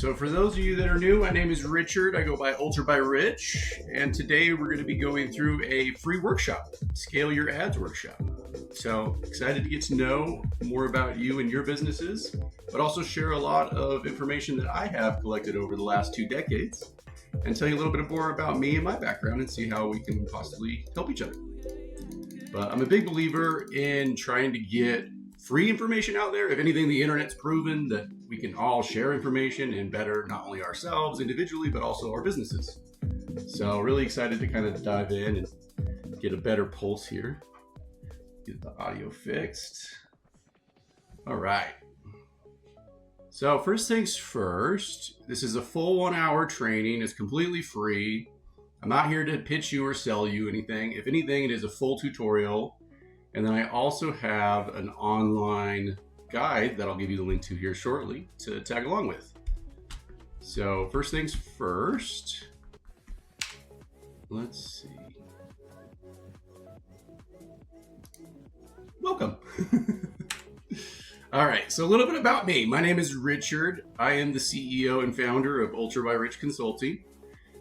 So for those of you that are new, my name is Richard. I go by UltraByRich, and today we're going to be going through a free workshop, Scale Your Ads workshop. So excited to get to know more about you and your businesses, but also share a lot of information that I have collected over the last 2 decades and tell you a little bit more about me and my background and see how we can possibly help each other. But I'm a big believer in trying to get free information out there. If anything, the internet's proven that we can all share information and better not only ourselves individually, but also our businesses. So really excited to kind of dive in and get a better pulse here. Get the audio fixed. All right. So first things first, this is a full 1-hour training. It's completely free. I'm not here to pitch you or sell you anything. If anything, it is a full tutorial. And then I also have an online guide that I'll give you the link to here shortly to tag along with. So first things first, let's see. Welcome. All right, so a little bit about me. My name is Richard. I am the CEO and founder of UltraByRich Consulting.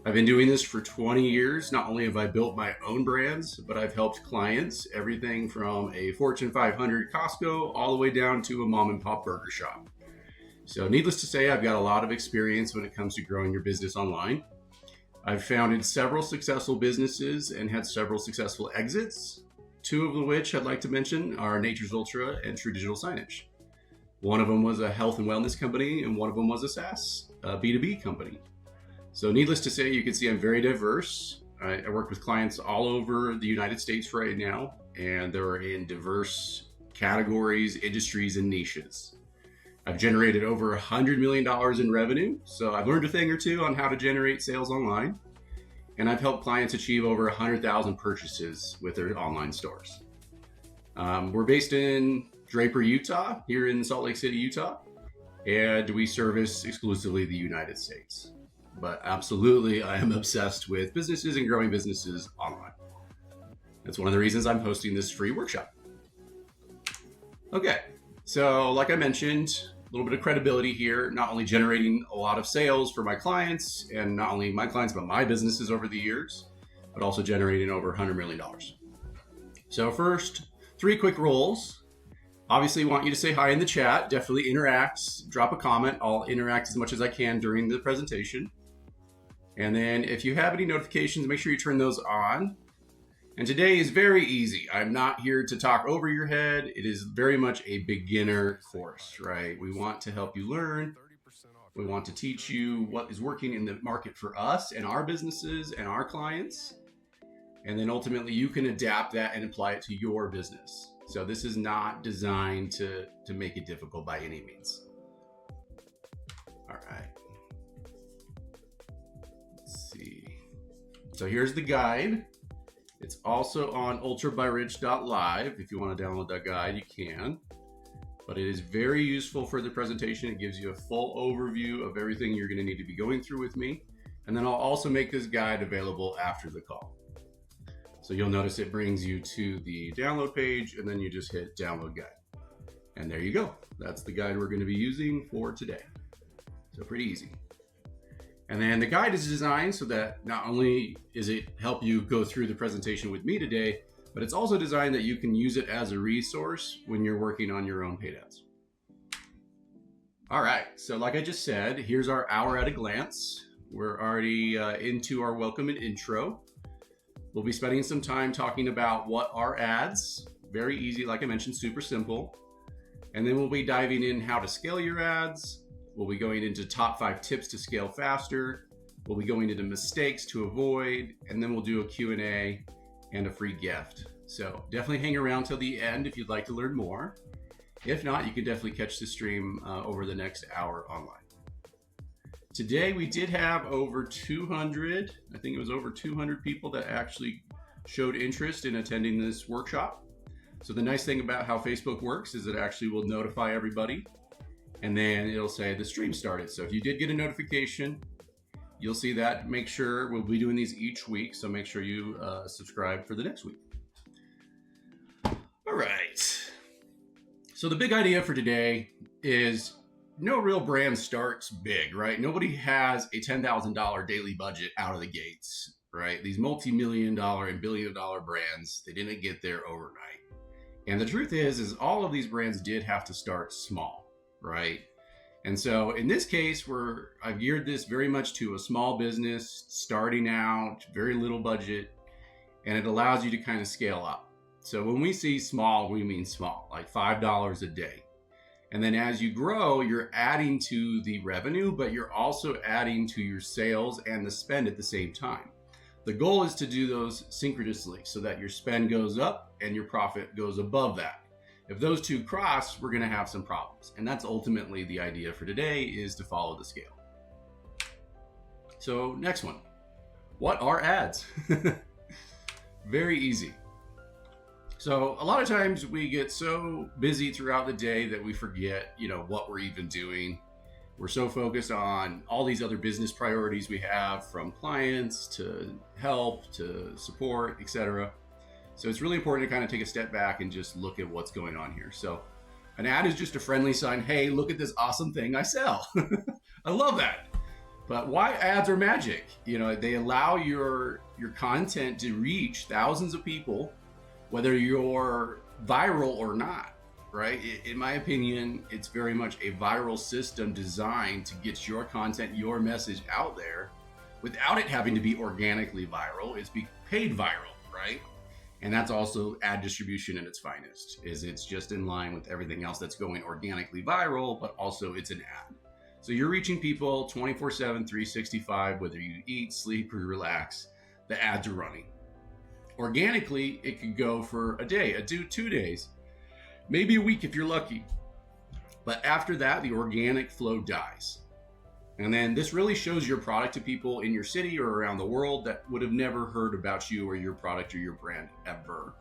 I've been doing this for 20 years. Not only have I built my own brands, but I've helped clients, everything from a Fortune 500 Costco all the way down to a mom and pop burger shop. So needless to say, I've got a lot of experience when it comes to growing your business online. I've founded several successful businesses and had several successful exits, 2 of which I'd like to mention are Nature's Ultra and True Digital Signage. One of them was a health and wellness company, and one of them was a SaaS, B2B company. So needless to say, you can see I'm very diverse. I work with clients all over the United States right now, and they're in diverse categories, industries, and niches. I've generated over $100 million in revenue, so I've learned a thing or two on how to generate sales online, and I've helped clients achieve over 100,000 purchases with their online stores. We're based in Draper, Utah, here in Salt Lake City, Utah, and we service exclusively the United States. But absolutely, I am obsessed with businesses and growing businesses online. That's one of the reasons I'm hosting this free workshop. Okay, so like I mentioned, a little bit of credibility here, not only generating a lot of sales for my clients, and not only my clients, but my businesses over the years, but also generating over $100 million. So first, 3 quick rules. Obviously, want you to say hi in the chat, definitely interact, drop a comment. I'll interact as much as I can during the presentation. And then if you have any notifications, make sure you turn those on. And today is very easy. I'm not here to talk over your head. It is very much a beginner course, right? We want to help you learn. We want to teach you what is working in the market for us and our businesses and our clients. And then ultimately you can adapt that and apply it to your business. So this is not designed to make it difficult by any means. All right. Let's see. So here's the guide. It's also on ultrabyrich.live. If you want to download that guide, you can. But it is very useful for the presentation. It gives you a full overview of everything you're going to need to be going through with me. And then I'll also make this guide available after the call. So you'll notice it brings you to the download page, and then you just hit download guide. And there you go. That's the guide we're going to be using for today. So pretty easy. And then the guide is designed so that not only is it help you go through the presentation with me today, but it's also designed that you can use it as a resource when you're working on your own paid ads. All right, so like I just said, here's our hour at a glance. We're already into our welcome and intro. We'll be spending some time talking about what are ads. Very easy, like I mentioned, super simple. And then we'll be diving in how to scale your ads. We'll be going into top 5 tips to scale faster. We'll be going into mistakes to avoid. And then we'll do a Q&A and a free gift. So definitely hang around till the end if you'd like to learn more. If not, you can definitely catch the stream over the next hour online. Today we did have over 200, I think it was over 200 people that actually showed interest in attending this workshop. So the nice thing about how Facebook works is it actually will notify everybody, and then it'll say the stream started. So if you did get a notification, you'll see that. Make sure we'll be doing these each week, so make sure you subscribe for the next week. All right. So the big idea for today is no real brand starts big, right? Nobody has a $10,000 daily budget out of the gates, right? These multi-million dollar and billion-dollar brands, they didn't get there overnight. And the truth is all of these brands did have to start small, right? And so in this case, I've geared this very much to a small business starting out, very little budget, and it allows you to kind of scale up. So when we see small, we mean small, like $5 a day. And then as you grow, you're adding to the revenue, but you're also adding to your sales and the spend at the same time. The goal is to do those synchronously so that your spend goes up and your profit goes above that. If those two cross, we're going to have some problems. And that's ultimately the idea for today, is to follow the scale. So next one, what are ads? Very easy. So a lot of times we get so busy throughout the day that we forget, what we're even doing. We're so focused on all these other business priorities we have, from clients to help to support, etc. So it's really important to kind of take a step back and just look at what's going on here. So an ad is just a friendly sign. Hey, look at this awesome thing I sell. I love that. But why ads are magic? They allow your content to reach thousands of people, whether you're viral or not, right? In my opinion, it's very much a viral system designed to get your content, your message out there without it having to be organically viral. It's be paid viral, right? And that's also ad distribution at its finest, is it's just in line with everything else that's going organically viral, but also it's an ad. So you're reaching people 24/7, 365, whether you eat, sleep, or relax, the ads are running. Organically, it could go for a day, 2 days, maybe a week if you're lucky. But after that, the organic flow dies. And then this really shows your product to people in your city or around the world that would have never heard about you or your product or your brand ever.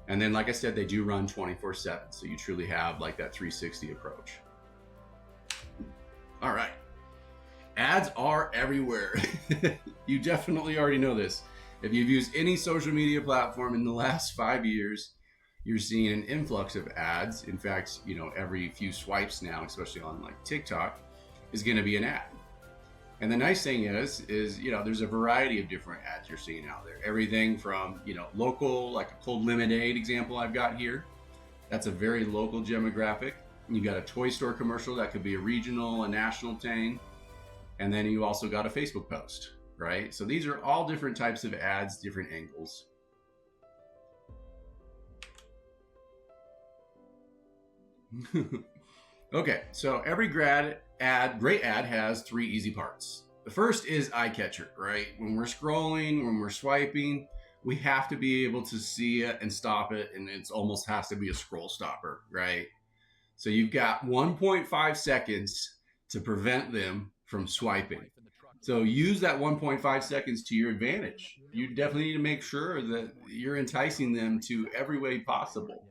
And then, like I said, they do run 24/7. So you truly have like that 360 approach. All right. Ads are everywhere. You definitely already know this. If you've used any social media platform in the last 5 years, you're seeing an influx of ads. In fact, every few swipes now, especially on like TikTok, is going to be an ad. And the nice thing is, there's a variety of different ads you're seeing out there. Everything from, local, like a cold lemonade example I've got here. That's a very local demographic. You got a toy store commercial that could be a regional, a national thing. And then you also got a Facebook post, right? So these are all different types of ads, different angles. Okay, so every great ad has 3 easy parts. The first is eye catcher, right? When we're scrolling, when we're swiping, we have to be able to see it and stop it, and it almost has to be a scroll stopper, right? So you've got 1.5 seconds to prevent them from swiping. So use that 1.5 seconds to your advantage. You definitely need to make sure that you're enticing them to every way possible.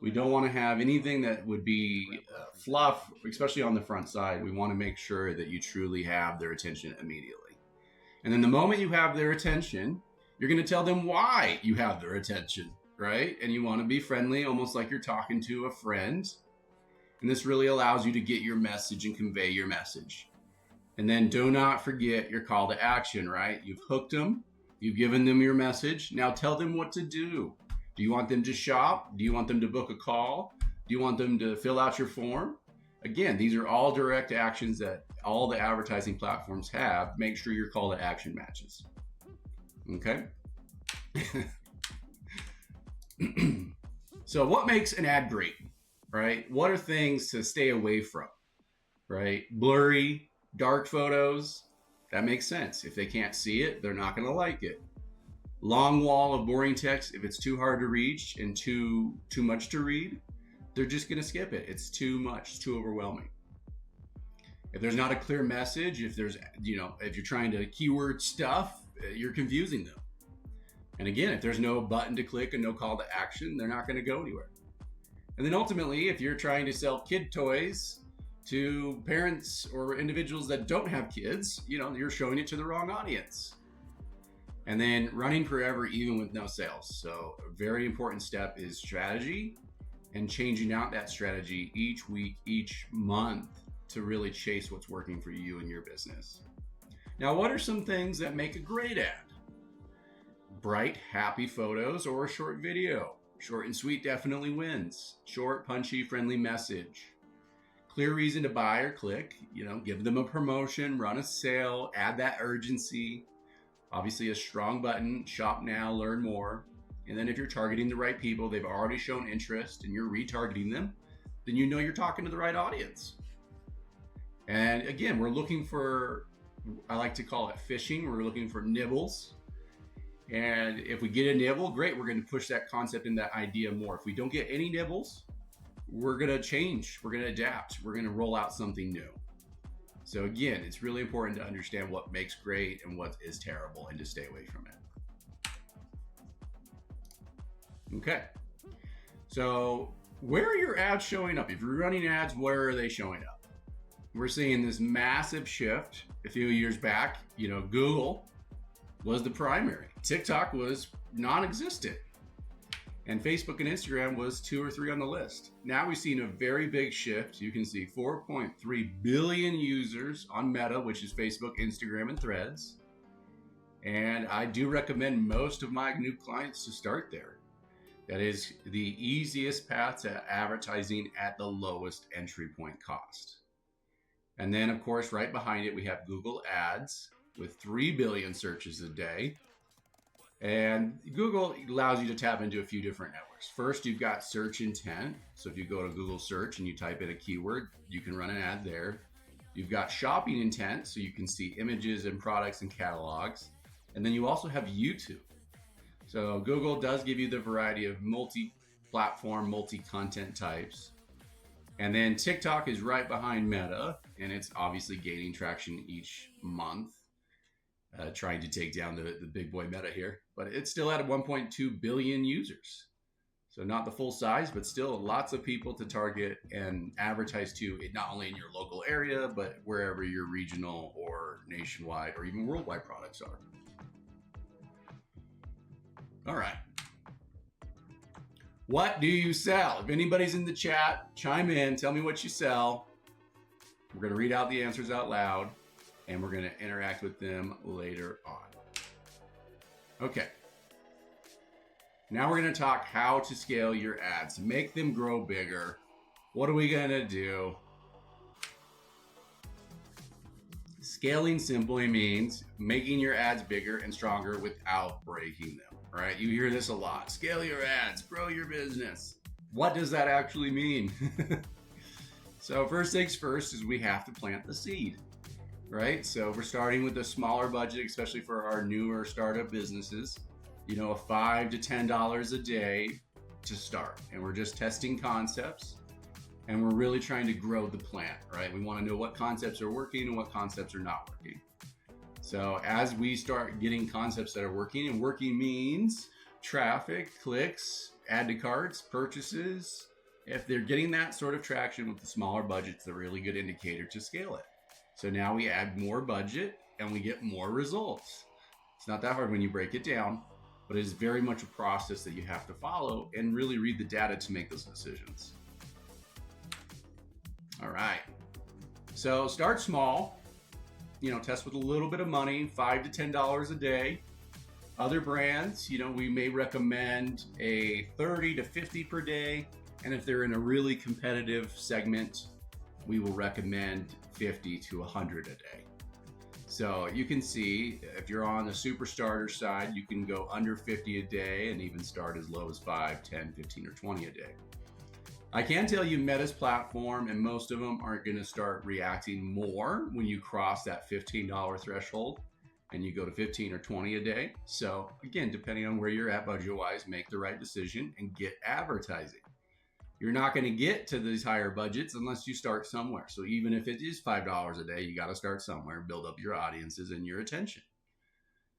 We don't want to have anything that would be fluff, especially on the front side. We want to make sure that you truly have their attention immediately. And then the moment you have their attention, you're going to tell them why you have their attention, right? And you want to be friendly, almost like you're talking to a friend. And this really allows you to get your message and convey your message. And then do not forget your call to action, right? You've hooked them. You've given them your message. Now tell them what to do. Do you want them to shop? Do you want them to book a call? Do you want them to fill out your form? Again, these are all direct actions that all the advertising platforms have. Make sure your call to action matches. Okay? So what makes an ad great, right? What are things to stay away from, right? Blurry, dark photos. That makes sense. If they can't see it, they're not going to like it. Long wall of boring text. If it's too hard to reach and too much to read, they're just going to skip it. It's too much, too overwhelming. If there's not a clear message, if you're trying to keyword stuff, you're confusing them. And again, if there's no button to click and no call to action, they're not going to go anywhere. And then ultimately, if you're trying to sell kid toys to parents or individuals that don't have kids, you're showing it to the wrong audience. And then running forever, even with no sales. So a very important step is strategy and changing out that strategy each week, each month to really chase what's working for you and your business. Now, what are some things that make a great ad? Bright, happy photos or a short video. Short and sweet definitely wins. Short, punchy, friendly message. Clear reason to buy or click. Give them a promotion, run a sale, add that urgency. Obviously a strong button, shop now, learn more. And then if you're targeting the right people, they've already shown interest and you're retargeting them, then you know you're talking to the right audience. And again, we're looking for, I like to call it fishing. We're looking for nibbles. And if we get a nibble, great, we're going to push that concept and that idea more. If we don't get any nibbles, we're going to change, we're going to adapt, we're going to roll out something new. So again, it's really important to understand what makes great and what is terrible and to stay away from it. Okay. So where are your ads showing up? If you're running ads, where are they showing up? We're seeing this massive shift. A few years back, Google was the primary. TikTok was non-existent. And Facebook and Instagram was 2 or 3 on the list. Now we've seen a very big shift. You can see 4.3 billion users on Meta, which is Facebook, Instagram, and Threads. And I do recommend most of my new clients to start there. That is the easiest path to advertising at the lowest entry point cost. And then, of course, right behind it, we have Google Ads with 3 billion searches a day. And Google allows you to tap into a few different networks. First, you've got search intent. So if you go to Google search and you type in a keyword, you can run an ad there. You've got shopping intent, so you can see images and products and catalogs. And then you also have YouTube. So Google does give you the variety of multi-platform, multi-content types. And then TikTok is right behind Meta, and it's obviously gaining traction each month. Trying to take down the big boy Meta here, but it's still at 1.2 billion users. So not the full size, but still lots of people to target and advertise to, not only in your local area, but wherever your regional or nationwide or even worldwide products are. All right. What do you sell? If anybody's in the chat, chime in, tell me what you sell. We're going to read out the answers out loud, and we're going to interact with them later on. Okay. Now we're going to talk how to scale your ads, make them grow bigger. What are we going to do? Scaling simply means making your ads bigger and stronger without breaking them, right? You hear this a lot. Scale your ads, grow your business. What does that actually mean? So first things first is we have to plant the seed. Right? So we're starting with a smaller budget, especially for our newer startup businesses, a $5 to $10 a day to start. And we're just testing concepts and we're really trying to grow the plant, right? We want to know what concepts are working and what concepts are not working. So as we start getting concepts that are working, and working means traffic, clicks, add to carts, purchases, if they're getting that sort of traction with the smaller budget, it's a really good indicator to scale it. So now we add more budget and we get more results. It's not that hard when you break it down, but it is very much a process that you have to follow and really read the data to make those decisions. All right. So start small, test with a little bit of money, $5 to $10 a day. Other brands, we may recommend a 30 to 50 per day. And if they're in a really competitive segment, we will recommend 50 to 100 a day. So you can see if you're on the super starter side, you can go under 50 a day and even start as low as 5, 10, 15, or 20 a day. I can tell you Meta's platform, and most of them aren't going to start reacting more when you cross that $15 threshold and you go to 15 or 20 a day. So again, depending on where you're at budget-wise, make the right decision and get advertising. You're not going to get to these higher budgets unless you start somewhere. So even if it is $5 a day, you got to start somewhere, build up your audiences and your attention.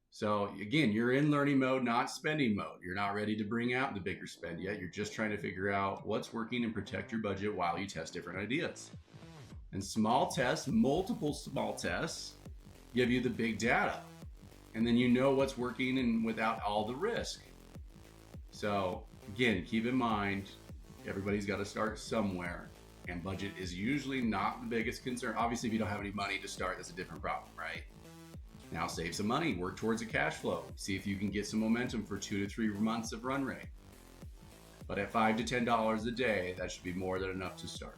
So again, you're in learning mode, not spending mode. You're not ready to bring out the bigger spend yet. You're just trying to figure out what's working and protect your budget while you test different ideas. And small tests, multiple small tests, give you the big data. And then you know what's working and without all the risk. So again, keep in mind, Everybody's got to start somewhere, and budget is usually not the biggest concern. Obviously, if you don't have any money to start, that's a different problem, right? Now save some money, work towards a cash flow, see if you can get some momentum for 2 to 3 months of run rate. But at $5 to $10 a day, that should be more than enough to start.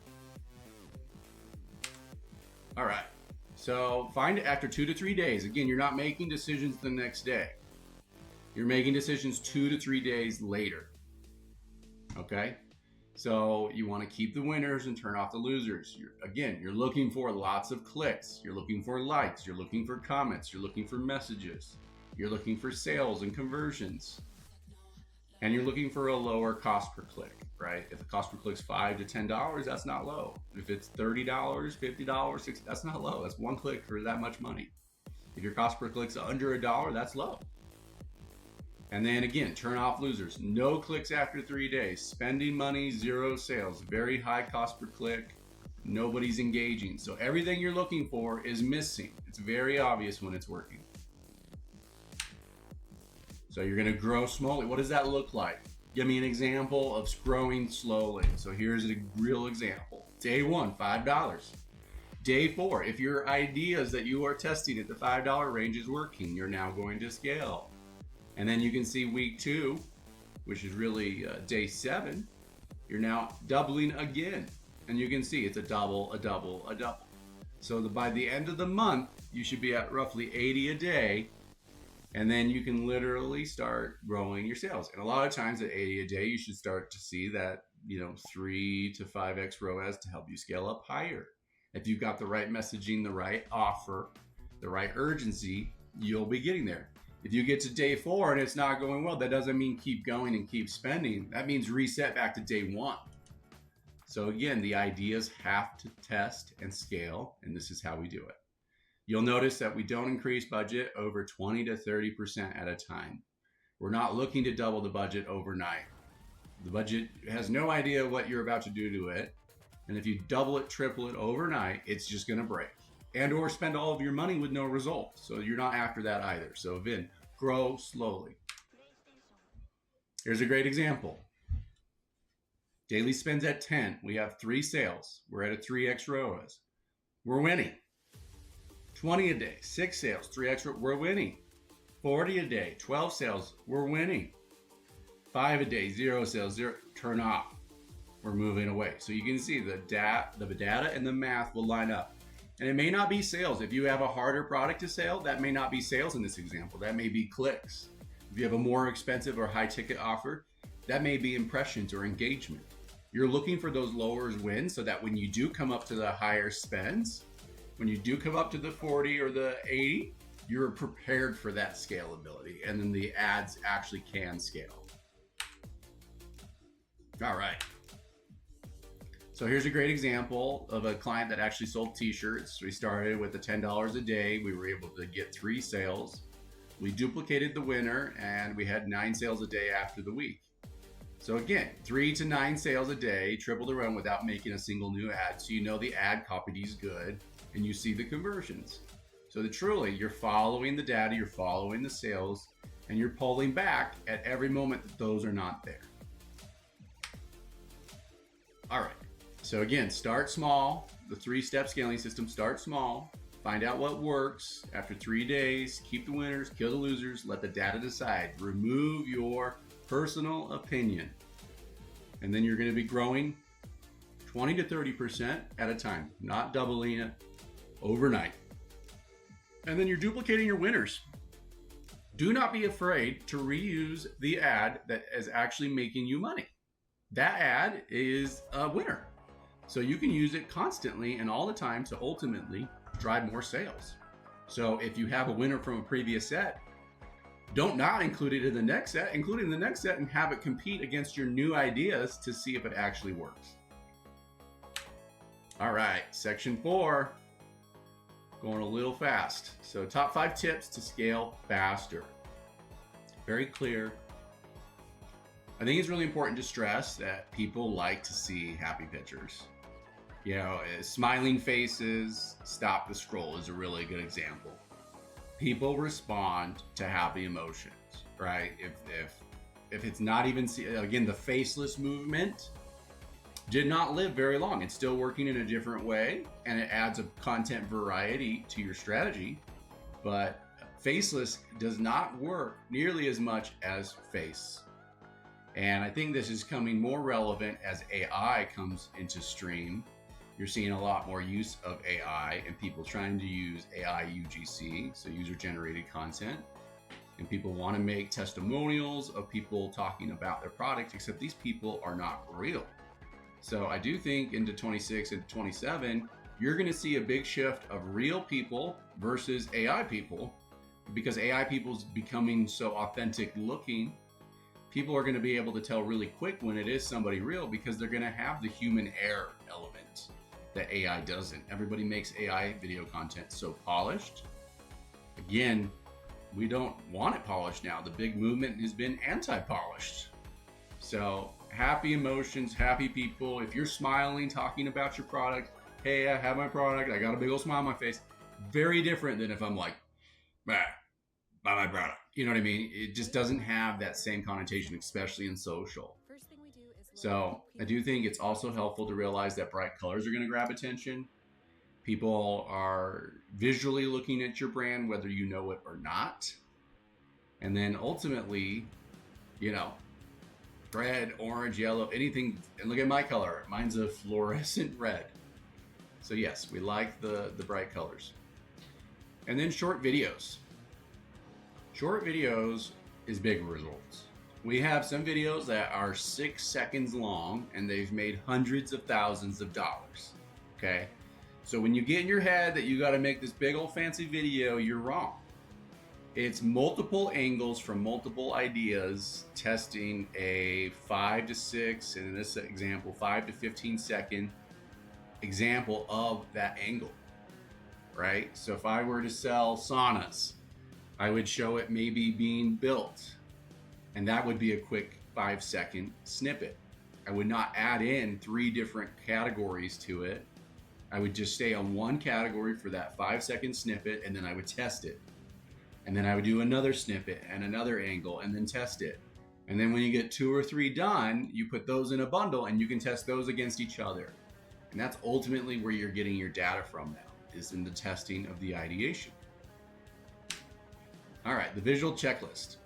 All right, so find it after 2 to 3 days. Again, you're not making decisions the next day. You're making decisions 2 to 3 days later. Okay? So you want to keep the winners and turn off the losers. You're looking for lots of clicks. You're looking for likes. You're looking for comments. You're looking for messages. You're looking for sales and conversions. And you're looking for a lower cost per click, right? If the cost per click is $5 to $10, that's not low. If it's $30, $50, $60, that's not low. That's one click for that much money. If your cost per click is under $1, that's low. And then again, turn off losers. No clicks after 3 days. Spending money, 0 sales. Very high cost per click. Nobody's engaging. So everything you're looking for is missing. It's very obvious when it's working. So you're going to grow slowly. What does that look like? Give me an example of growing slowly. So here's a real example. Day 1, $5. Day 4, if your ideas that you are testing at the $5 range is working, you're now going to scale. And then you can see week 2, which is really day 7, you're now doubling again. And you can see it's a double, a double, a double. So by the end of the month, you should be at roughly 80 a day. And then you can literally start growing your sales. And a lot of times at 80 a day, you should start to see that, 3 to 5x ROAS to help you scale up higher. If you've got the right messaging, the right offer, the right urgency, you'll be getting there. If you get to day 4 and it's not going well, that doesn't mean keep going and keep spending. That means reset back to day 1. So again, the ideas have to test and scale, and this is how we do it. You'll notice that we don't increase budget over 20 to 30% at a time. We're not looking to double the budget overnight. The budget has no idea what you're about to do to it. And if you double it, triple it overnight, it's just going to break. And or spend all of your money with no result. So you're not after that either. So again, grow slowly. Here's a great example. Daily spends at 10. We have 3 sales. We're at a 3x ROAS. We're winning. 20 a day, 6 sales, 3x, we're winning. 40 a day, 12 sales, we're winning. 5 a day, 0 sales, 0, turn off. We're moving away. So you can see the data and the math will line up. And it may not be sales. If you have a harder product to sell, that may not be sales in this example. That may be clicks. If you have a more expensive or high ticket offer, that may be impressions or engagement. You're looking for those lower wins so that when you do come up to the higher spends, when you do come up to the 40 or the 80, you're prepared for that scalability, and then the ads actually can scale. All right. So here's a great example of a client that actually sold t-shirts. We started with the $10 a day. We were able to get 3 sales. We duplicated the winner, and we had 9 sales a day after the week. So again, 3 to 9 sales a day, triple the run without making a single new ad. So you know the ad copy is good, and you see the conversions. So that truly, you're following the data, you're following the sales, and you're pulling back at every moment that those are not there. All right. So again, start small. The 3-step scaling system, start small. Find out what works. After 3 days, keep the winners, kill the losers, let the data decide. Remove your personal opinion. And then you're going to be growing 20 to 30% at a time, not doubling it overnight. And then you're duplicating your winners. Do not be afraid to reuse the ad that is actually making you money. That ad is a winner. So you can use it constantly and all the time to ultimately drive more sales. So if you have a winner from a previous set, don't not include it in the next set, include it in the next set and have it compete against your new ideas to see if it actually works. All right, section 4, going a little fast. So top 5 tips to scale faster. Very clear. I think it's really important to stress that people like to see happy pictures. Smiling faces, stop the scroll is a really good example. People respond to happy emotions, right? If it's not even, again, the faceless movement did not live very long. It's still working in a different way, and it adds a content variety to your strategy. But faceless does not work nearly as much as face. And I think this is coming more relevant as AI comes into stream. You're seeing a lot more use of AI and people trying to use AI UGC, so user-generated content. And people want to make testimonials of people talking about their product, except these people are not real. So I do think into 26 and 27, you're going to see a big shift of real people versus AI people, because AI people's becoming so authentic looking. People are going to be able to tell really quick when it is somebody real, because they're going to have the human error element that AI doesn't. Everybody makes AI video content so polished. Again, we don't want it polished now. The big movement has been anti-polished. So happy emotions, happy people. If you're smiling, talking about your product, hey, I have my product, I got a big old smile on my face. Very different than if I'm like, bah, buy my product. You know what I mean? It just doesn't have that same connotation, especially in social. So I do think it's also helpful to realize that bright colors are going to grab attention. People are visually looking at your brand, whether you know it or not. And then ultimately, you know, red, orange, yellow, anything. And look at my color. Mine's a fluorescent red. So yes, we like the bright colors. And then short videos. Short videos is big results. We have some videos that are 6 seconds long and they've made hundreds of thousands of dollars. Okay. So when you get in your head that you got to make this big old fancy video, you're wrong. It's multiple angles from multiple ideas, testing a 5 to 6, and in this example, 5 to 15 second example of that angle, right? So if I were to sell saunas, I would show it maybe being built, and that would be a quick 5 second snippet. I would not add in 3 different categories to it. I would just stay on one category for that 5 second snippet, and then I would test it. And then I would do another snippet and another angle and then test it. And then when you get 2 or 3 done, you put those in a bundle and you can test those against each other. And that's ultimately where you're getting your data from now, is in the testing of the ideation. All right, the visual checklist.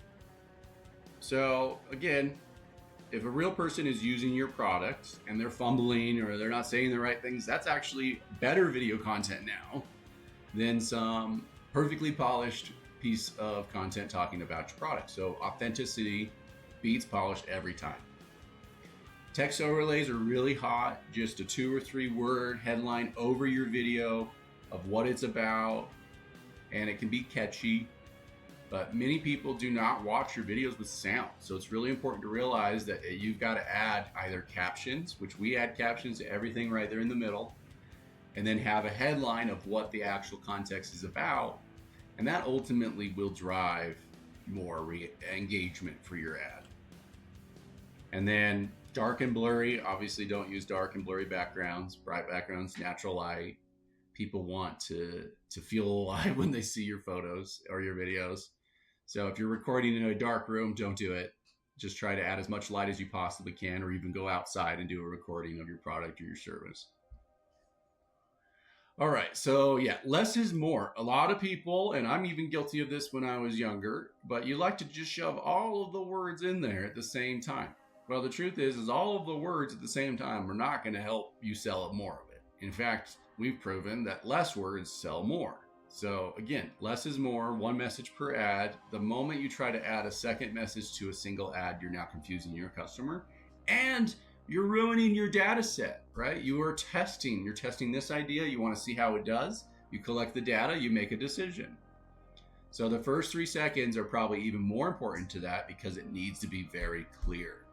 So again, if a real person is using your product and they're fumbling or they're not saying the right things, that's actually better video content now than some perfectly polished piece of content talking about your product. So authenticity beats polished every time. Text overlays are really hot. Just a 2 or 3 word headline over your video of what it's about, and it can be catchy. But many people do not watch your videos with sound. So it's really important to realize that you've got to add either captions, which we add captions to everything right there in the middle, and then have a headline of what the actual context is about. And that ultimately will drive more engagement for your ad. And then dark and blurry, obviously don't use dark and blurry backgrounds, bright backgrounds, natural light. People want to feel alive when they see your photos or your videos. So if you're recording in a dark room, don't do it. Just try to add as much light as you possibly can, or even go outside and do a recording of your product or your service. All right, so yeah, less is more. A lot of people, and I'm even guilty of this when I was younger, but you like to just shove all of the words in there at the same time. Well, the truth is all of the words at the same time are not going to help you sell more of it. In fact, we've proven that less words sell more. So again, less is more, 1 message per ad. The moment you try to add a second message to a single ad, you're now confusing your customer and you're ruining your data set, right? You're testing this idea. You want to see how it does. You collect the data, you make a decision. So the first 3 seconds are probably even more important to that, because it needs to be very clear.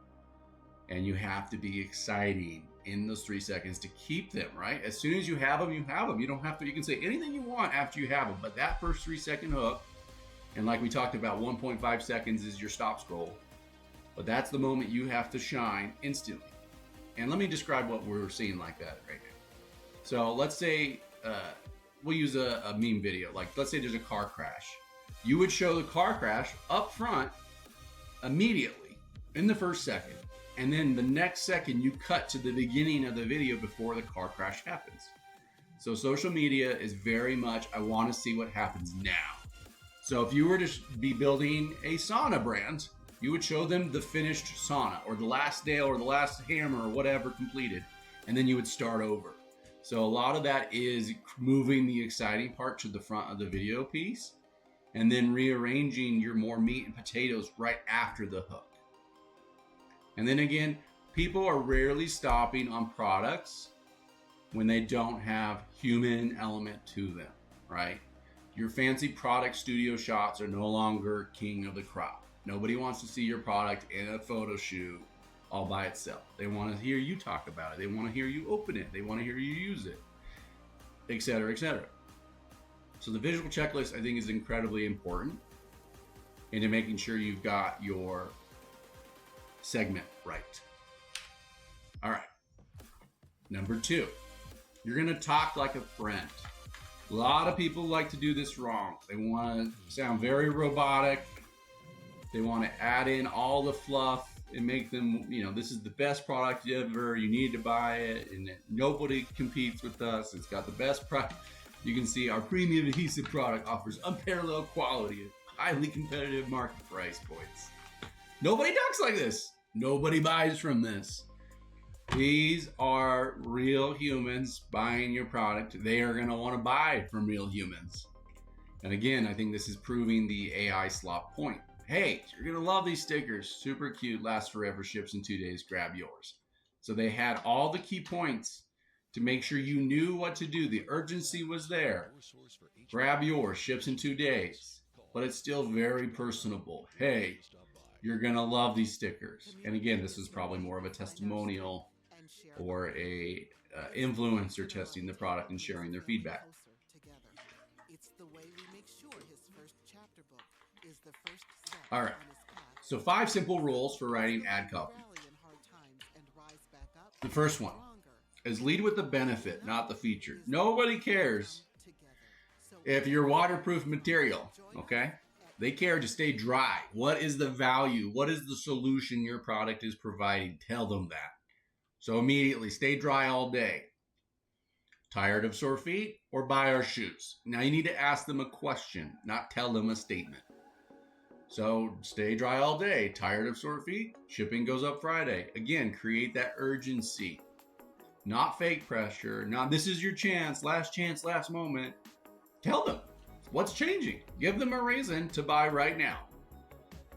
And you have to be exciting in those 3 seconds to keep them, right? As soon as you have them, you have them. You don't have to, you can say anything you want after you have them, but that first 3 second hook, and like we talked about, 1.5 seconds is your stop scroll, but that's the moment you have to shine instantly. And let me describe what we're seeing like that right now. So let's say, we'll use a meme video. Like, let's say there's a car crash. You would show the car crash up front immediately in the first second. And then the next second you cut to the beginning of the video before the car crash happens. So social media is very much, I want to see what happens now. So if you were to be building a sauna brand, you would show them the finished sauna or the last nail or the last hammer or whatever completed, and then you would start over. So a lot of that is moving the exciting part to the front of the video piece and then rearranging your more meat and potatoes right after the hook. And then again, people are rarely stopping on products when they don't have human element to them, right? Your fancy product studio shots are no longer king of the crop. Nobody wants to see your product in a photo shoot all by itself. They want to hear you talk about it. They want to hear you open it. They want to hear you use it, et cetera, et cetera. So the visual checklist, I think, is incredibly important into making sure you've got your segment right. All right. Number 2, you're going to talk like a friend. A lot of people like to do this wrong. They want to sound very robotic. They want to add in all the fluff and make them, this is the best product ever. You need to buy it, and nobody competes with us. It's got the best product. You can see our premium adhesive product offers unparalleled quality at highly competitive market price points. Nobody talks like this. Nobody buys from this. These are real humans buying your product. They are going to want to buy from real humans. And again, I think this is proving the AI slop point. Hey, you're going to love these stickers. Super cute, lasts forever, ships in 2 days, grab yours. So they had all the key points to make sure you knew what to do. The urgency was there. Grab yours, ships in 2 days. But it's still very personable. Hey, you're going to love these stickers. And again, this is probably more of a testimonial or a influencer testing the product and sharing their feedback. All right. So 5 simple rules for writing ad copy. The first one is lead with the benefit, not the feature. Nobody cares if you're waterproof material, okay? They care to stay dry. What is the value? What is the solution your product is providing? Tell them that. So immediately, stay dry all day. Tired of sore feet? Or buy our shoes? Now you need to ask them a question, not tell them a statement. So stay dry all day. Tired of sore feet? Shipping goes up Friday. Again, create that urgency. Not fake pressure. Not this is your chance, last moment. Tell them what's changing. Give them a reason to buy right now.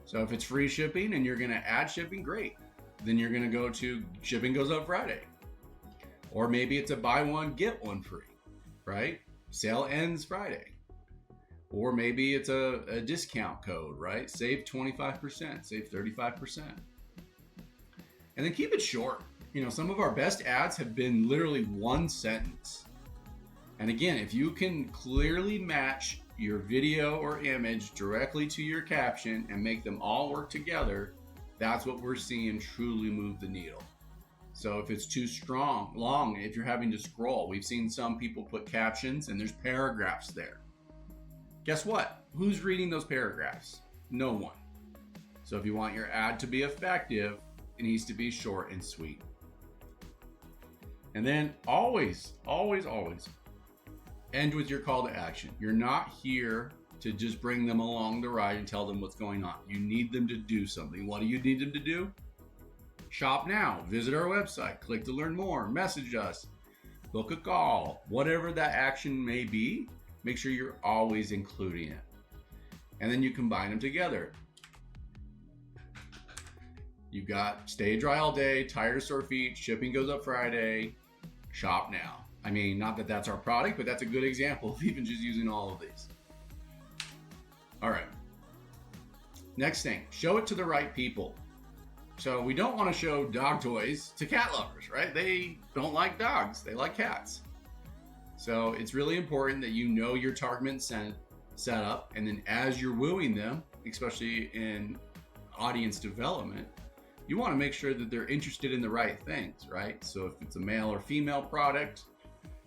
So if it's free shipping and you're going to add shipping, great. Then you're going to go to shipping goes up Friday. Or maybe it's a buy one, get one free, right? Sale ends Friday. Or maybe it's a discount code, right? Save 25%, save 35%. And then keep it short. Some of our best ads have been literally one sentence. And again, if you can clearly match your video or image directly to your caption and make them all work together, that's what we're seeing truly move the needle. So if it's too long, if you're having to scroll, we've seen some people put captions and there's paragraphs there. Guess what? Who's reading those paragraphs? No one. So if you want your ad to be effective, it needs to be short and sweet. And then always end with your call to action. You're not here to just bring them along the ride and tell them what's going on. You need them to do something. What do you need them to do? Shop now, visit our website, click to learn more, message us, book a call, whatever that action may be, make sure you're always including it. And then you combine them together. You've got stay dry all day, tired of sore feet, shipping goes up Friday, shop now. I mean, not that that's our product, but that's a good example of even just using all of these. All right. Next thing, show it to the right people. So we don't want to show dog toys to cat lovers, right? They don't like dogs, they like cats. So it's really important that you know your target setup, and then as you're wooing them, especially in audience development, you want to make sure that they're interested in the right things, right? So if it's a male or female product,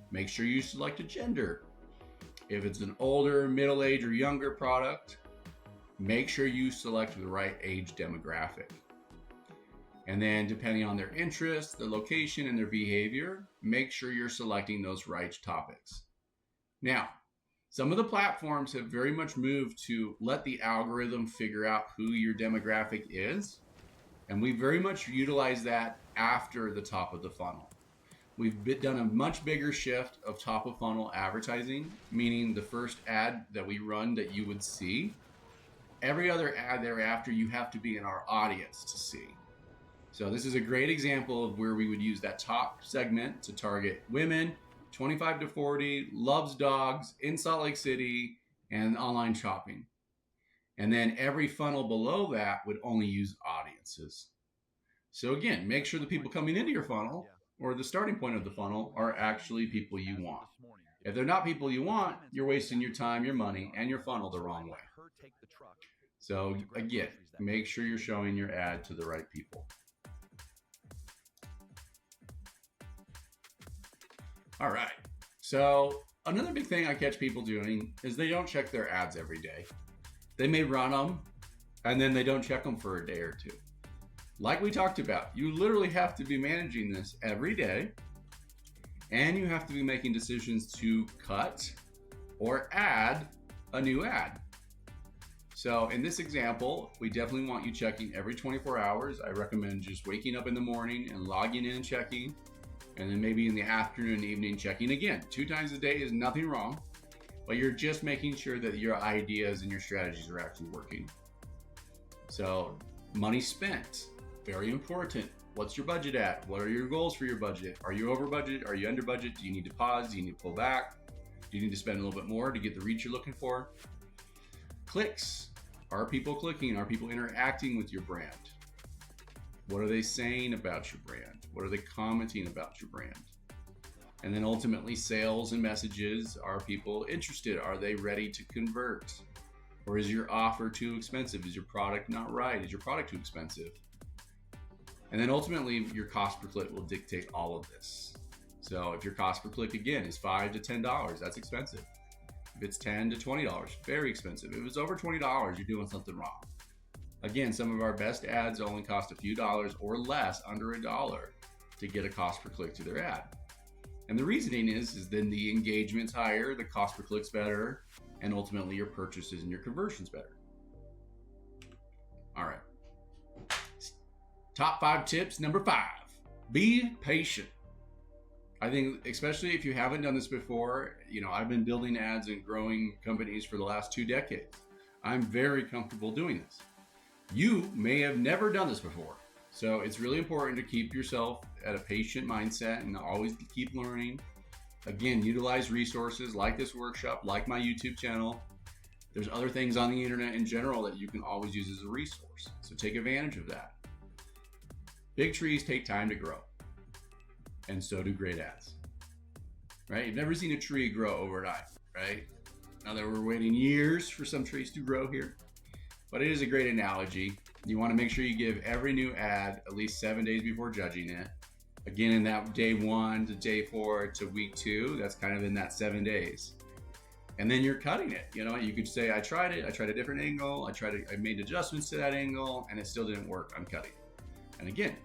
make sure you select a gender. If it's an older, middle-aged, or younger product, make sure you select the right age demographic. And then depending on their interest, their location, and their behavior, make sure you're selecting those right topics. Now, some of the platforms have very much moved to let the algorithm figure out who your demographic is. And we very much utilize that after the top of the funnel. We've done a much bigger shift of top of funnel advertising, meaning the first ad that we run that you would see, every other ad thereafter, you have to be in our audience to see. So this is a great example of where we would use that top segment to target women, 25 to 40, loves dogs, in Salt Lake City, and online shopping. And then every funnel below that would only use audiences. So again, make sure the people coming into your funnel or the starting point of the funnel are actually people you want. If they're not people you want, you're wasting your time, your money, and your funnel the wrong way. So again, make sure you're showing your ad to the right people. All right. So another big thing I catch people doing is they don't check their ads every day. They may run them and then they don't check them for a day or two. Like we talked about, you literally have to be managing this every day, and you have to be making decisions to cut or add a new ad. So in this example, we definitely want you checking every 24 hours. I recommend just waking up in the morning and logging in and checking, and then maybe in the afternoon and evening checking again. 2 times a day is nothing wrong, but you're just making sure that your ideas and your strategies are actually working. So money spent, very important. What's your budget at? What are your goals for your budget? Are you over budget? Are you under budget? Do you need to pause? Do you need to pull back? Do you need to spend a little bit more to get the reach you're looking for? Clicks. Are people clicking? Are people interacting with your brand? What are they saying about your brand? What are they commenting about your brand? And then ultimately sales and messages. Are people interested? Are they ready to convert? Or is your offer too expensive? Is your product not right? Is your product too expensive? And then ultimately your cost per click will dictate all of this. So if your cost per click again is $5 to $10, that's expensive. If it's $10 to $20, very expensive. If it's over $20, you're doing something wrong. Again, some of our best ads only cost a few dollars or less, under $1, to get a cost per click to their ad. And the reasoning is then the engagement's higher, the cost per click's better, and ultimately your purchases and your conversion's better. All right. Top 5 tips. Number 5, be patient. I think especially if you haven't done this before, I've been building ads and growing companies for the last 2 decades. I'm very comfortable doing this. You may have never done this before. So it's really important to keep yourself at a patient mindset and always keep learning. Again, utilize resources like this workshop, like my YouTube channel. There's other things on the internet in general that you can always use as a resource. So take advantage of that. Big trees take time to grow, and so do great ads, right? You've never seen a tree grow overnight, right? Now that we're waiting years for some trees to grow here, but it is a great analogy. You want to make sure you give every new ad at least 7 days before judging it. Again, in that day 1 to day 4 to week 2, that's kind of in that 7 days. And then you're cutting it. You could say, I tried a different angle. I made adjustments to that angle and it still didn't work. I'm cutting. And again,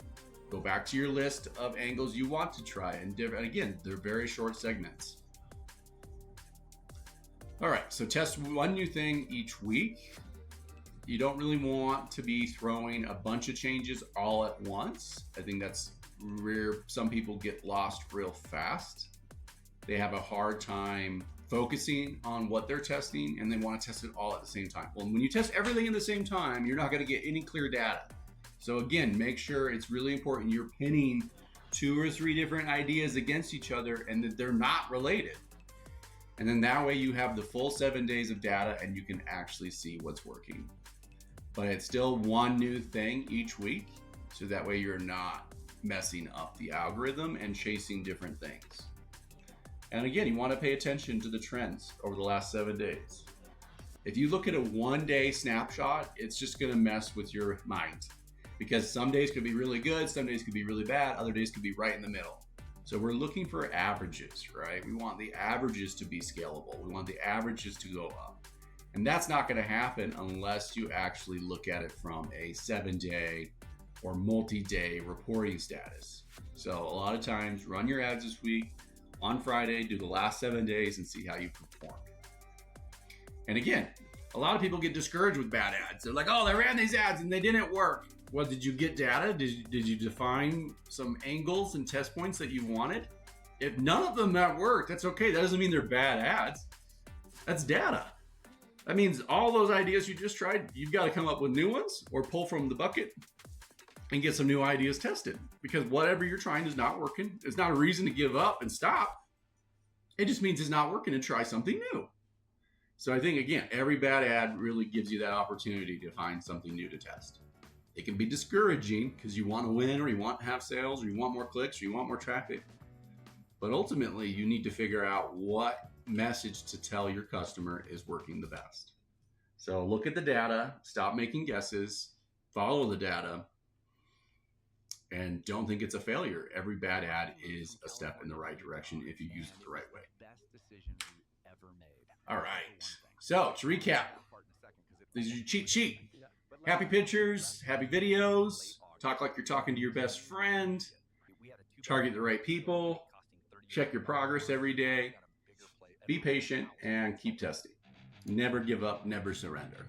go back to your list of angles you want to try. And again, they're very short segments. All right, so test one new thing each week. You don't really want to be throwing a bunch of changes all at once. I think that's where some people get lost real fast. They have a hard time focusing on what they're testing and they want to test it all at the same time. Well, when you test everything at the same time, you're not going to get any clear data. So again, make sure it's really important you're pinning 2 or 3 different ideas against each other and that they're not related. And then that way you have the full 7 days of data and you can actually see what's working. But it's still one new thing each week. So that way you're not messing up the algorithm and chasing different things. And again, you want to pay attention to the trends over the last 7 days. If you look at a 1-day snapshot, it's just going to mess with your mind. Because some days could be really good, some days could be really bad, other days could be right in the middle. So we're looking for averages, right? We want the averages to be scalable. We want the averages to go up. And that's not going to happen unless you actually look at it from a 7-day or multi-day reporting status. So a lot of times, run your ads this week on Friday, do the last 7 days and see how you perform. And again, a lot of people get discouraged with bad ads. They're like, oh, they ran these ads and they didn't work. Well, did you get data? Did you define some angles and test points that you wanted? If none of them that worked, that's okay. That doesn't mean they're bad ads. That's data. That means all those ideas you just tried, you've got to come up with new ones or pull from the bucket and get some new ideas tested. Because whatever you're trying is not working. It's not a reason to give up and stop. It just means it's not working and try something new. So I think, again, every bad ad really gives you that opportunity to find something new to test. It can be discouraging because you want to win or you want to have sales or you want more clicks or you want more traffic. But ultimately, you need to figure out what message to tell your customer is working the best. So look at the data, stop making guesses, follow the data, and don't think it's a failure. Every bad ad is a step in the right direction if you use it the right way. All right. So to recap, this is your cheat sheet. Happy pictures, happy videos, talk like you're talking to your best friend, target the right people, check your progress every day, be patient, and keep testing. Never give up, never surrender.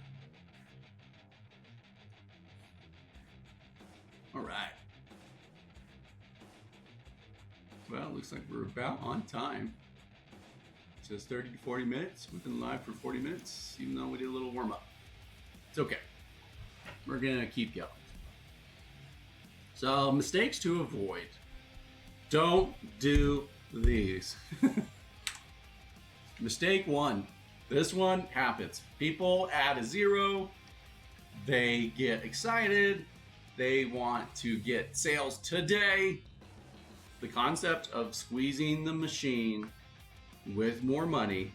All right. Well, it looks like we're about on time. It says 30 to 40 minutes. We've been live for 40 minutes, even though we did a little warm up. It's okay. We're going to keep going. So, mistakes to avoid. Don't do these. Mistake one. This one happens. People add a zero. They get excited. They want to get sales today. The concept of squeezing the machine with more money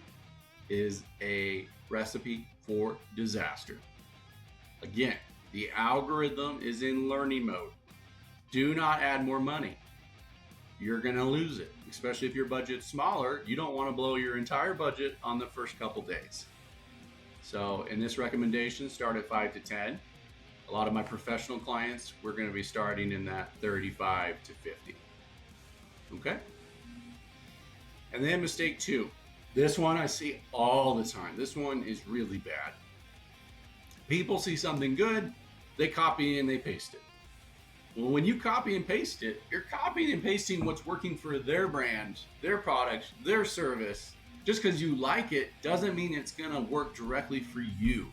is a recipe for disaster. Again, the algorithm is in learning mode. Do not add more money. You're going to lose it, especially if your budget's smaller. You don't want to blow your entire budget on the first couple days. So in this recommendation, start at 5 to 10. A lot of my professional clients, we're going to be starting in that 35 to 50. Okay? And then mistake two. This one I see all the time. This one is really bad. People see something good, they copy and they paste it. Well, when you copy and paste it, you're copying and pasting what's working for their brand, their product, their service. Just because you like it doesn't mean it's going to work directly for you.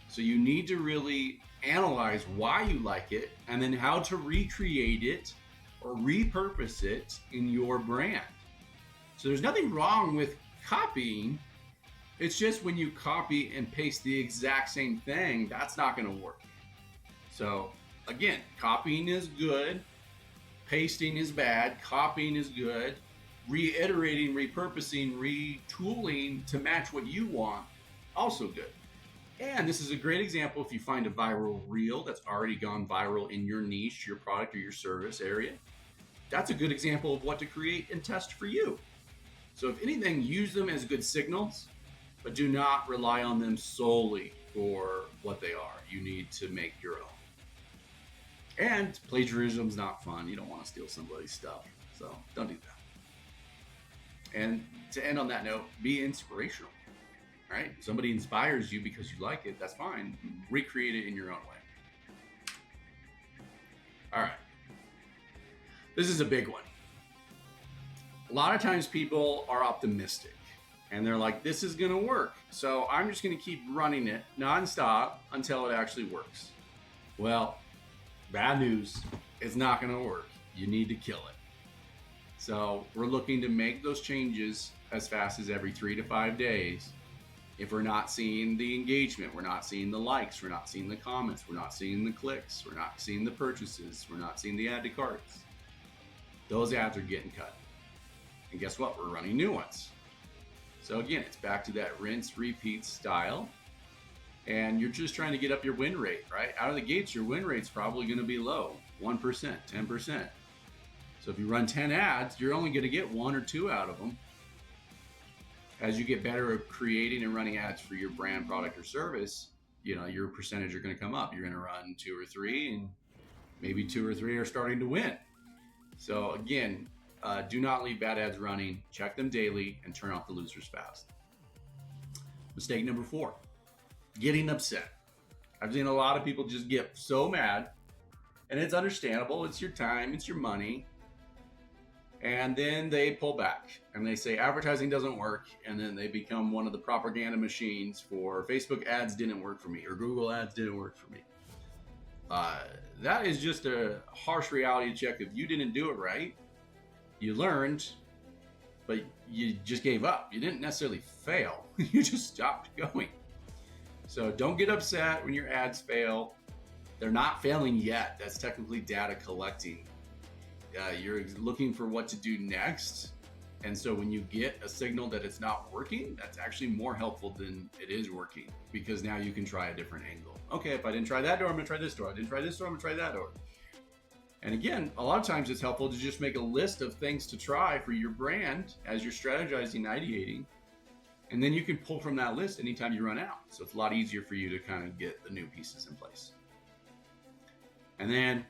So you need to really analyze why you like it and then how to recreate it or repurpose it in your brand. So there's nothing wrong with copying. It's just when you copy and paste the exact same thing, that's not going to work. So again, copying is good, pasting is bad, copying is good, reiterating, repurposing, retooling to match what you want, also good. And this is a great example if you find a viral reel that's already gone viral in your niche, your product or your service area. That's a good example of what to create and test for you. So if anything, use them as good signals, but do not rely on them solely for what they are. You need to make your own. And plagiarism's not fun. You don't want to steal somebody's stuff. So don't do that. And to end on that note, be inspirational. Right? Somebody inspires you because you like it, that's fine. Recreate it in your own way. All right. This is a big one. A lot of times people are optimistic and they're like, this is going to work. So I'm just going to keep running it nonstop until it actually works. Well, bad news, it's not going to work. You need to kill it. So we're looking to make those changes as fast as every 3 to 5 days. If we're not seeing the engagement, we're not seeing the likes, we're not seeing the comments, we're not seeing the clicks, we're not seeing the purchases, we're not seeing the add to carts, those ads are getting cut. And guess what? We're running new ones. So again, it's back to that rinse, repeat style. And you're just trying to get up your win rate, right? Out of the gates, your win rate's probably going to be low, 1%, 10%. So if you run 10 ads, you're only going to get 1 or 2 out of them. As you get better at creating and running ads for your brand, product, or service, your percentage are going to come up. You're going to run 2 or 3, and Maybe 2 or 3 are starting to win. So again, do not leave bad ads running. Check them daily and turn off the losers fast. Mistake number 4, getting upset. I've seen a lot of people just get so mad, and it's understandable. It's your time, it's your money. And then they pull back and they say advertising doesn't work, and then they become one of the propaganda machines for Facebook ads didn't work for me or Google ads didn't work for me. That is just a harsh reality check. If you didn't do it right, you learned, but you just gave up. You didn't necessarily fail. You just stopped going. So don't get upset when your ads fail. They're not failing yet. That's technically data collecting. You're looking for what to do next. And so when you get a signal that it's not working, that's actually more helpful than it is working, because now you can try a different angle. Okay, if I didn't try that door, I'm gonna try this door. I didn't try this door, I'm gonna try that door. And again, a lot of times it's helpful to just make a list of things to try for your brand as you're strategizing, ideating. And then you can pull from that list anytime you run out. So it's a lot easier for you to kind of get the new pieces in place. And then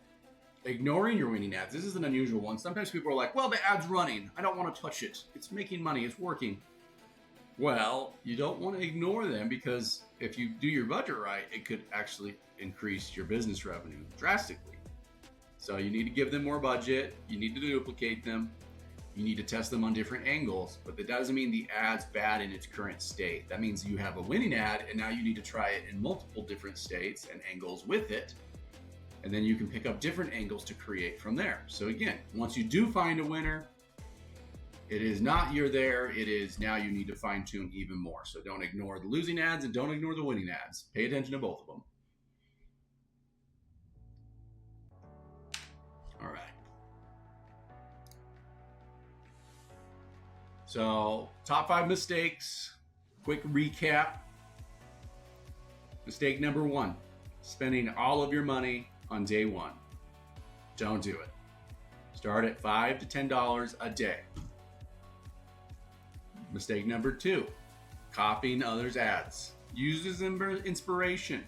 ignoring your winning ads. This is an unusual one. Sometimes people are like, well, the ad's running. I don't want to touch it. It's making money. It's working. Well, you don't want to ignore them, because if you do your budget right, it could actually increase your business revenue drastically. So you need to give them more budget. You need to duplicate them. You need to test them on different angles, but that doesn't mean the ad's bad in its current state. That means you have a winning ad, and now you need to try it in multiple different states and angles with it. And then you can pick up different angles to create from there. So again, once you do find a winner, it is not you're there, it is now you need to fine tune even more. So don't ignore the losing ads and don't ignore the winning ads. Pay attention to both of them. All right. So top 5 mistakes, quick recap. Mistake number 1, spending all of your money on day 1. Don't do it. Start at $5 to $10 a day. Mistake number 2, copying others' ads. Use as inspiration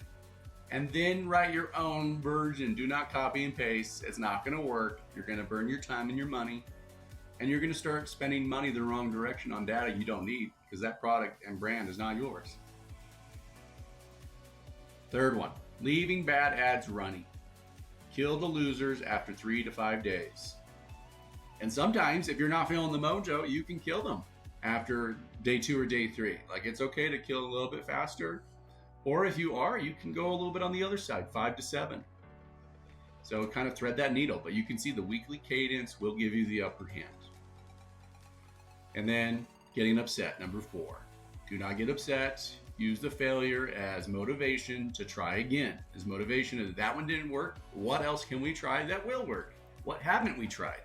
and then write your own version. Do not copy and paste. It's not going to work. You're going to burn your time and your money, and you're going to start spending money the wrong direction on data you don't need, because that product and brand is not yours. Third one, leaving bad ads running. Kill the losers after 3 to 5 days. And sometimes if you're not feeling the mojo, you can kill them after day 2 or day 3. Like, it's okay to kill a little bit faster. Or if you are, you can go a little bit on the other side, 5 to 7. So kind of thread that needle, but you can see the weekly cadence will give you the upper hand. And then getting upset, number 4. Do not get upset. Use the failure as motivation to try again. As motivation is, that one didn't work. What else can we try that will work? What haven't we tried?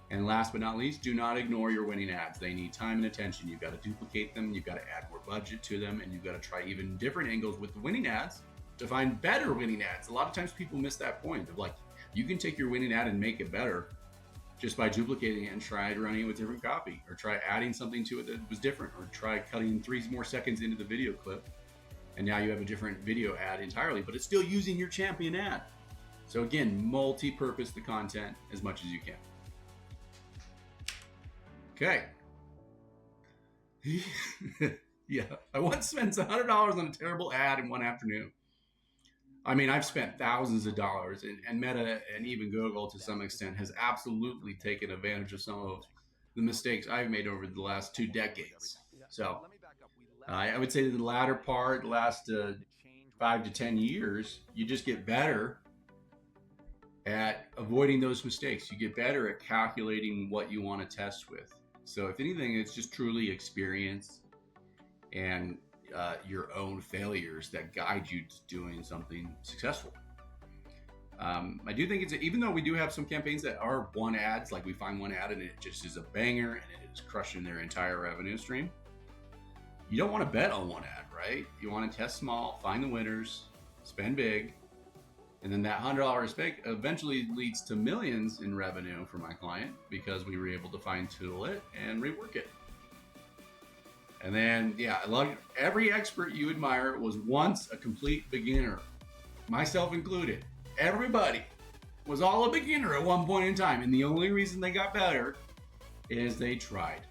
And last but not least, do not ignore your winning ads. They need time and attention. You've got to duplicate them. You've got to add more budget to them. And you've got to try even different angles with the winning ads to find better winning ads. A lot of times people miss that point of, like, you can take your winning ad and make it better just by duplicating it and try running it with different copy, or try adding something to it that was different, or try cutting 3 more seconds into the video clip. And now you have a different video ad entirely, but it's still using your champion ad. So again, multi-purpose the content as much as you can. Okay. Yeah, I once spent $100 on a terrible ad in one afternoon. I mean, I've spent thousands of dollars, and Meta and even Google to some extent has absolutely taken advantage of some of the mistakes I've made over the last 2 decades. So I would say that the latter part, the last 5 to 10 years, you just get better at avoiding those mistakes. You get better at calculating what you want to test with. So if anything, it's just truly experience and your own failures that guide you to doing something successful. I do think even though we do have some campaigns that are one ads, like we find one ad and it just is a banger and it is crushing their entire revenue stream. You don't want to bet on one ad, right? You want to test small, find the winners, spend big, and then that $100 spend eventually leads to millions in revenue for my client, because we were able to fine tune it and rework it. And then, yeah, I love every expert you admire was once a complete beginner, myself included. everybody was all a beginner at one point in time, and the only reason they got better is they tried.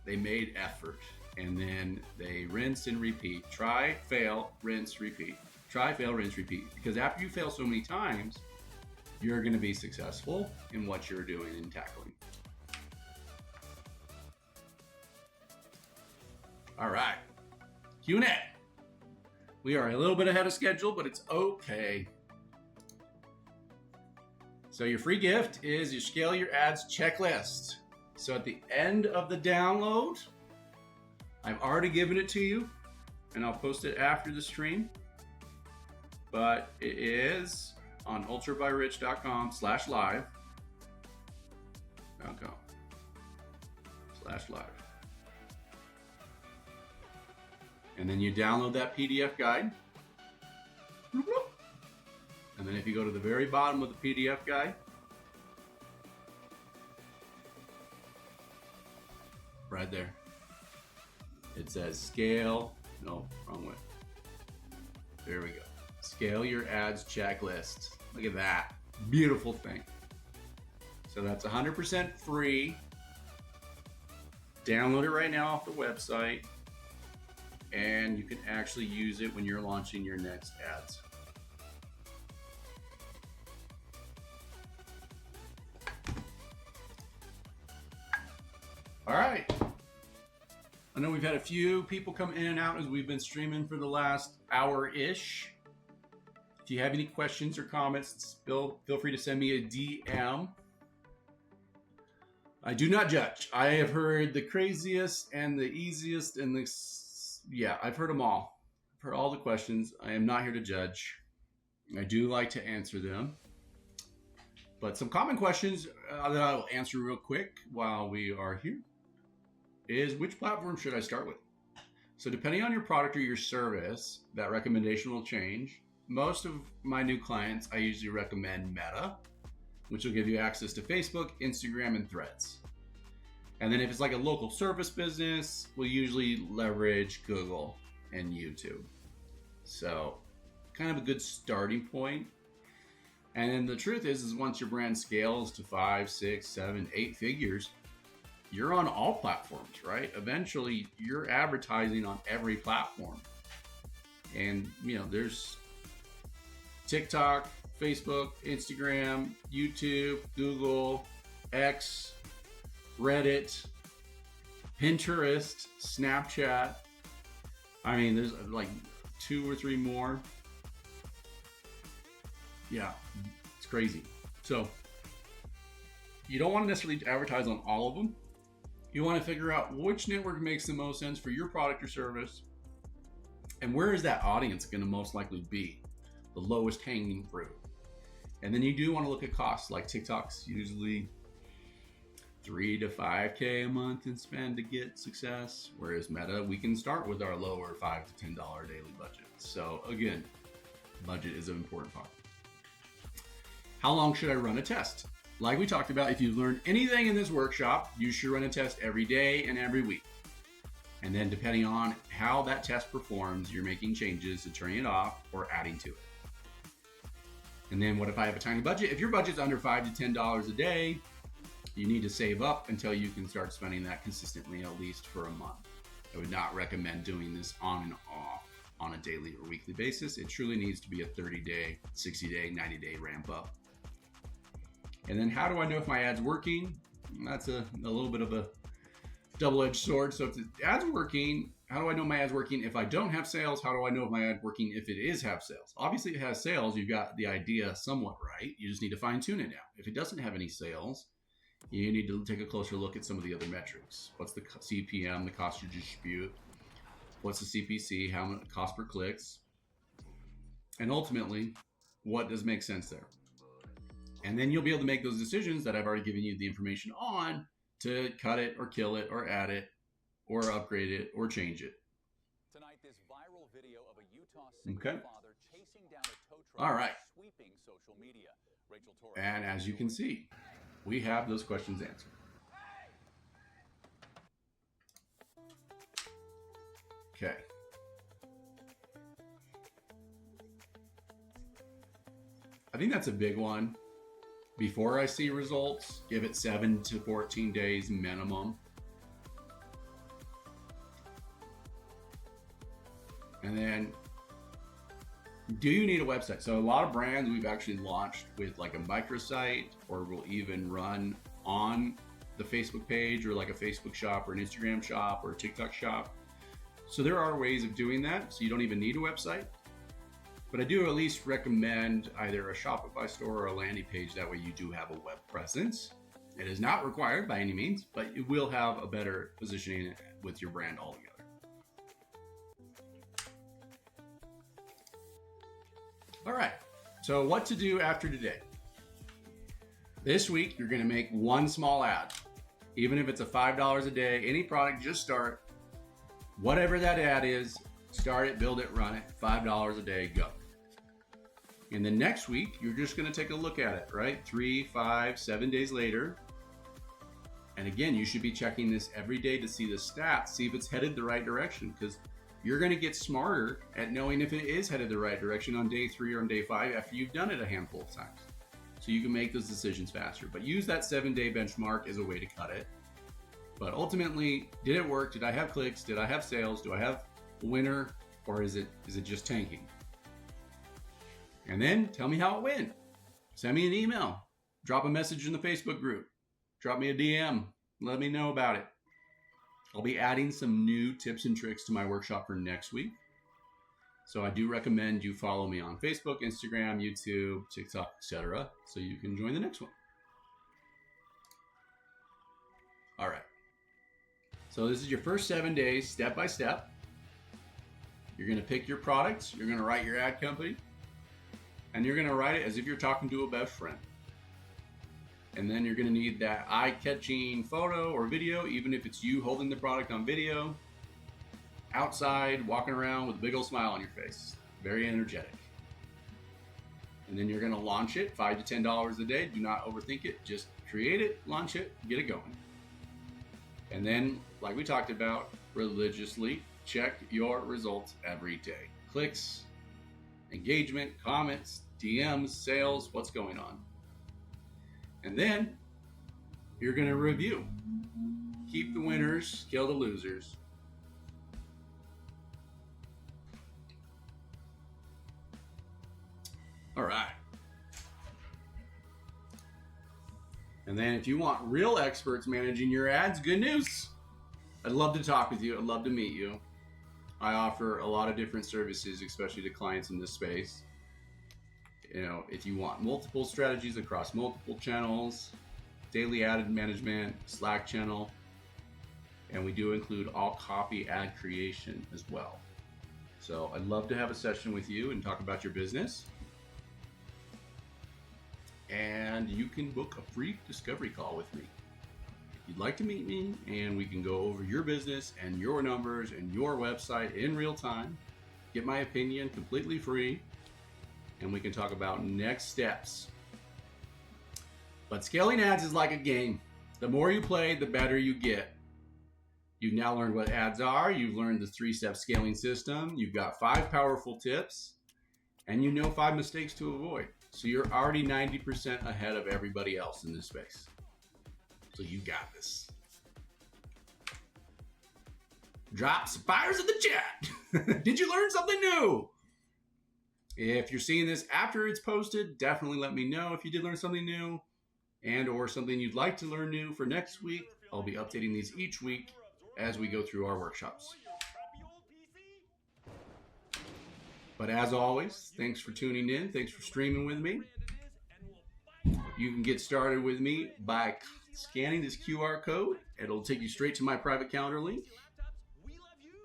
They made effort, and then they rinse and repeat. Try, fail, rinse, repeat. Try, fail, rinse, repeat. Because after you fail so many times, you're going to be successful in what you're doing and tackling. All right, Q&A. We are a little bit ahead of schedule, but it's okay. So your free gift is your Scale Your Ads checklist. So at the end of the download, I've already given it to you, and I'll post it after the stream. But it is on ultrabyrich.com/live. .com/live. And then you download that PDF guide. And then if you go to the very bottom of the PDF guide, right there, it says scale, no, wrong way. There we go. Scale Your Ads checklist. Look at that. Beautiful thing. So that's 100% free. Download it right now off the website, and you can actually use it when you're launching your next ads. All right. I know we've had a few people come in and out as we've been streaming for the last hour-ish. If you have any questions or comments, feel free to send me a DM. I do not judge. I have heard the craziest and the easiest and I've heard them all. I've heard all the questions. I am not here to judge. I do like to answer them. But some common questions that I will answer real quick while we are here is, which platform should I start with? So depending on your product or your service, that recommendation will change. Most of my new clients, I usually recommend Meta, which will give you access to Facebook, Instagram, and Threads. And then if it's like a local service business, we'll usually leverage Google and YouTube. So kind of a good starting point. And then the truth is once your brand scales to 5, 6, 7, 8 figures, you're on all platforms, right? Eventually you're advertising on every platform. And there's TikTok, Facebook, Instagram, YouTube, Google, X, Reddit, Pinterest, Snapchat. I mean, there's like 2 or 3 more. Yeah, it's crazy. So you don't want to necessarily advertise on all of them. You want to figure out which network makes the most sense for your product or service, and where is that audience going to most likely be, the lowest hanging fruit. And then you do want to look at costs. Like TikTok's usually $3 to $5K a month in spend to get success, whereas Meta, we can start with our lower $5 to $10 daily budget. So again, budget is an important part. How long should I run a test? Like we talked about, if you've learned anything in this workshop, you should run a test every day and every week. And then depending on how that test performs, you're making changes to turning it off or adding to it. And then what if I have a tiny budget? If your budget's under $5 to $10 a day, you need to save up until you can start spending that consistently, at least for a month. I would not recommend doing this on and off on a daily or weekly basis. It truly needs to be a 30-day, 60-day, 90-day ramp up. And then how do I know if my ad's working? That's a little bit of a double-edged sword. So if the ad's working, how do I know my ad's working? If I don't have sales, how do I know if my ad's working if it is have sales? Obviously, if it has sales, you've got the idea somewhat right. You just need to fine-tune it now. If it doesn't have any sales, you need to take a closer look at some of the other metrics. What's the CPM, the cost to distribute? What's the CPC, how much cost per clicks? And ultimately, what does make sense there? And then you'll be able to make those decisions that I've already given you the information on to cut it or kill it or add it or upgrade it or change it. Tonight, this viral video of a Utah single father chasing down a tow truck. All right. Sweeping social media. Rachel Torres. And as you can see, we have those questions answered. Okay. I think that's a big one. Before I see results, give it 7 to 14 days minimum. And then, do you need a website? So a lot of brands we've actually launched with like a microsite, or we'll even run on the Facebook page, or like a Facebook shop or an Instagram shop or a TikTok shop. So there are ways of doing that. So you don't even need a website. But I do at least recommend either a Shopify store or a landing page. That way you do have a web presence. It is not required by any means, but it will have a better positioning with your brand altogether. All right, so what to do after today. This week, you're gonna make one small ad. Even if it's a $5 a day, any product, just start. Whatever that ad is, start it, build it, run it, $5 a day, go. And then next week, you're just gonna take a look at it, right? 3, 5, 7 days later. And again, you should be checking this every day to see the stats, see if it's headed the right direction, because you're going to get smarter at knowing if it is headed the right direction on day 3 or on day 5 after you've done it a handful of times. So you can make those decisions faster. But use that 7-day benchmark as a way to cut it. But ultimately, did it work? Did I have clicks? Did I have sales? Do I have a winner? Or is it just tanking? And then tell me how it went. Send me an email. Drop a message in the Facebook group. Drop me a DM. Let me know about it. I'll be adding some new tips and tricks to my workshop for next week. So I do recommend you follow me on Facebook, Instagram, YouTube, TikTok, etc. so you can join the next one. All right. So this is your first 7 days, step by step. You're going to pick your products. You're going to write your ad company. And you're going to write it as if you're talking to a best friend. And then you're going to need that eye-catching photo or video, even if it's you holding the product on video, outside, walking around with a big old smile on your face. Very energetic. And then you're going to launch it, $5 to $10 a day. Do not overthink it. Just create it, launch it, get it going. And then, like we talked about, religiously check your results every day. Clicks, engagement, comments, DMs, sales, what's going on. And then you're going to review. Keep the winners, kill the losers. All right. And then if you want real experts managing your ads, good news. I'd love to talk with you. I'd love to meet you. I offer a lot of different services, especially to clients in this space. You know, if you want multiple strategies across multiple channels, daily ad management, Slack channel, and we do include all copy ad creation as well. So I'd love to have a session with you and talk about your business. And you can book a free discovery call with me. If you'd like to meet me, and we can go over your business and your numbers and your website in real time, get my opinion completely free, and we can talk about next steps. But scaling ads is like a game. The more you play, the better you get. You've now learned what ads are. You've learned the 3-step scaling system. You've got 5 powerful tips, and you know 5 mistakes to avoid. So you're already 90% ahead of everybody else in this space. So you got this. Drop some fires in the chat. Did you learn something new? If you're seeing this after it's posted, definitely let me know if you did learn something new and or something you'd like to learn new for next week. I'll be updating these each week as we go through our workshops. But as always, thanks for tuning in. Thanks for streaming with me. You can get started with me by scanning this QR code. It'll take you straight to my private calendar link.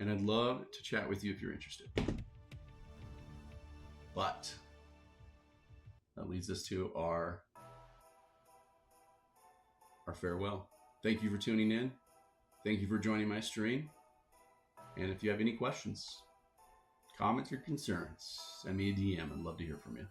And I'd love to chat with you if you're interested. But that leads us to our farewell. Thank you for tuning in. Thank you for joining my stream. And if you have any questions, comments, or concerns, send me a DM. I'd love to hear from you.